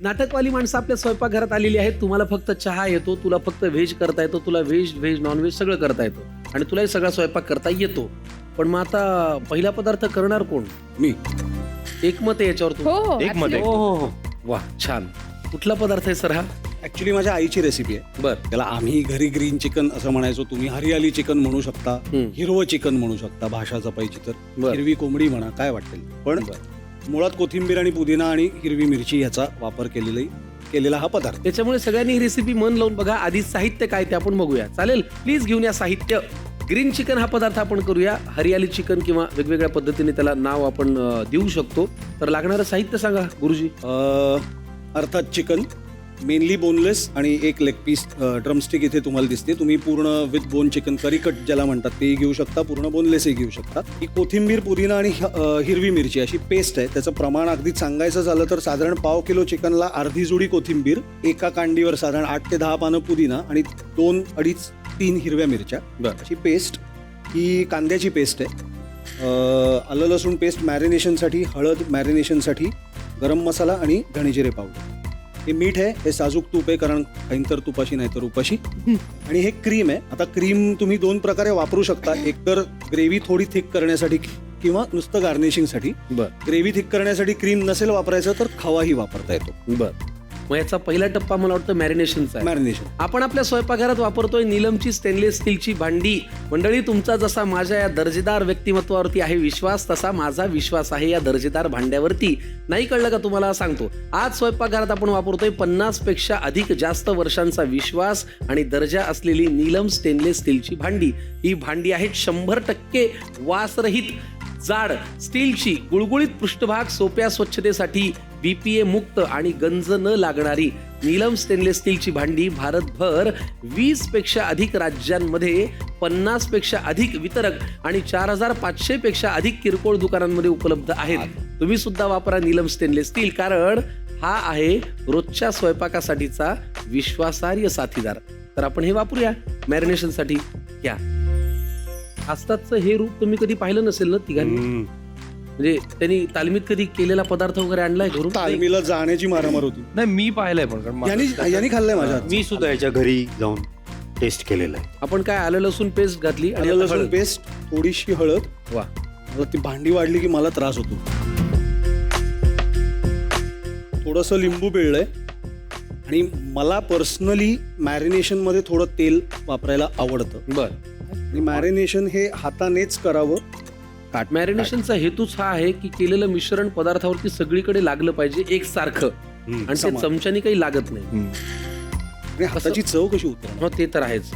नाटकवाली माणसं आपल्या स्वयंपाकघरात आलेली आहेत. तुम्हाला फक्त चहा येतो, तुला फक्त व्हेज करता येतो, तुला व्हेज नॉनव्हेज सगळं करता येतो आणि तुलाही सगळा स्वयंपाक करता येतो. पण मग आता पहिला पदार्थ करणार कोण? मी. एकमत आहे याच्यावर हो तुम्ही? हो एक मध्ये. absolutely. हो हो वा छान. कुठला पदार्थ आहे सर हा? ऍक्च्युली माझ्या आईची रेसिपी आहे. बर. त्याला आम्ही घरी ग्रीन चिकन असं म्हणायचो, तुम्ही हरियाली चिकन म्हणू शकता, हिरवं चिकन म्हणू शकता भाषा जपायची तर, बर. हिरवी कोंबडी म्हणा, काय वाटेल. पण मुळात कोथिंबीर आणि पुदिना आणि हिरवी मिरची याचा वापर केलेला हा पदार्थ. त्याच्यामुळे सगळ्यांनी ही रेसिपी मन लावून बघा. आधी साहित्य काय ते आपण बघूया. चालेल? प्लीज घेऊन या साहित्य. ग्रीन चिकन हा पदार्थ आपण करूया. हरियाली चिकन किंवा वेगवेगळ्या पद्धतीने त्याला नाव आपण देऊ शकतो. तर लागणारं साहित्य सांगा गुरुजी. अर्थात चिकन मेनली बोनलेस आणि एक लेग पीस ड्रमस्टिक इथे तुम्हाला दिसते. तुम्ही पूर्ण with bone chicken curry cut ज्याला म्हणतात तेही घेऊ शकता, पूर्ण बोनलेसही घेऊ शकता. ही कोथिंबीर, पुदिना आणि हिरवी मिरची अशी पेस्ट आहे. त्याचं प्रमाण अगदी सांगायचं झालं तर साधारण 1/2 किलो चिकनला अर्धी जुडी कोथिंबीर, एका कांडीवर साधारण 8 ते 10 पानं पुदिना आणि 2, 2.5, 3 हिरव्या मिरच्या अशी पेस्ट. ही कांद्याची पेस्ट आहे. आलं लसूण पेस्ट मॅरिनेशनसाठी, हळद मॅरिनेशनसाठी, गरम मसाला आणि धणे जिरे पावडर. हे मीठ आहे, हे साजूक तूप आहे कारण काहींतर तुपाशी नाही तर उपाशी. आणि हे क्रीम आहे. आता क्रीम तुम्ही 2 प्रकारे वापरू शकता. एकतर ग्रेव्ही थोडी थिक करण्यासाठी किंवा नुसतं गार्निशिंगसाठी. ग्रेव्ही थिक करण्यासाठी क्रीम नसेल वापरायचं तर खवाही वापरता येतो. बर. मग याचा पहिला टप्पा मला वाटतं मॅरिनेशनचा आहे. मॅरिनेशन आपण आपल्या स्वयंपाकघरात वापरतोय नीलमची स्टेनलेस स्टीलची भांडी. मंडळी, तुमचा जसा माझ्या या दर्जेदार व्यक्तिमत्वावरती आहे विश्वास, तसा माझा विश्वास आहे या दर्जेदार भांड्यावरती. नाही कळलं का तुम्हाला? सांगतो. आज स्वयंपाकघरात आपण वापरतोय 50 पेक्षा अधिक जास्त वर्षांचा विश्वास आणि दर्जा असलेली नीलम स्टेनलेस स्टीलची भांडी. ही भांडी आहेत 100% वासरहित, जाड स्टीलची, गुळगुळीत पृष्ठभाग, सोप्या स्वच्छतेसाठी, BPA मुक्त आणि गंज न लागणारी नीलम स्टेनलेस स्टीलची भांडी भारतभर 20 पेक्षा अधिक राज्यांमध्ये, 50 पेक्षा अधिक वितरक आणि 4500 पेक्षा अधिक किरकोळ दुकानांमध्ये उपलब्ध आहेत. तुम्ही सुद्धा वापरा नीलम स्टेनलेस स्टील, कारण हा आहे रोजच्या स्वयंपाकासाठीचा विश्वासार्ह साथीदार. तर आपण हे वापरूया मॅरिनेशनसाठी. घ्या. आस्ताचं हे रूप तुम्ही कधी पाहिलं नसेल ना तिघांनी? म्हणजे त्यांनी तालमीत कधी केलेला पदार्थ वगैरे आणलाय घरून? तालमीला जाण्याची मारामार होती. नाही, मी पाहिलंय पण कारण यांनी खाल्लंय माझ्या हातचं. मी सुद्धा याच्या घरी जाऊन टेस्ट केलेलं आहे. आपण काय आलं लसूण पेस्ट घातली आणि आलं आता लसूण हळद. पेस्ट, थोडीशी हळद. वा. मला ती भांडी वाढली की मला त्रास होतो. थोडंसं लिंबू पिळलंय आणि मला पर्सनली मॅरिनेशन मध्ये थोडं तेल वापरायला आवडतं. बर. आणि मॅरिनेशन हे हातानेच करावं. मॅरिनेशनचा हेतूच हा आहे की केलेलं मिश्रण पदार्थावरती सगळीकडे लागलं पाहिजे एकसारखं, आणि ते समान. चमच्याने काही लागत नाही. आणि हाताची चव कशी उतरणार? हो, ते तर आहेच.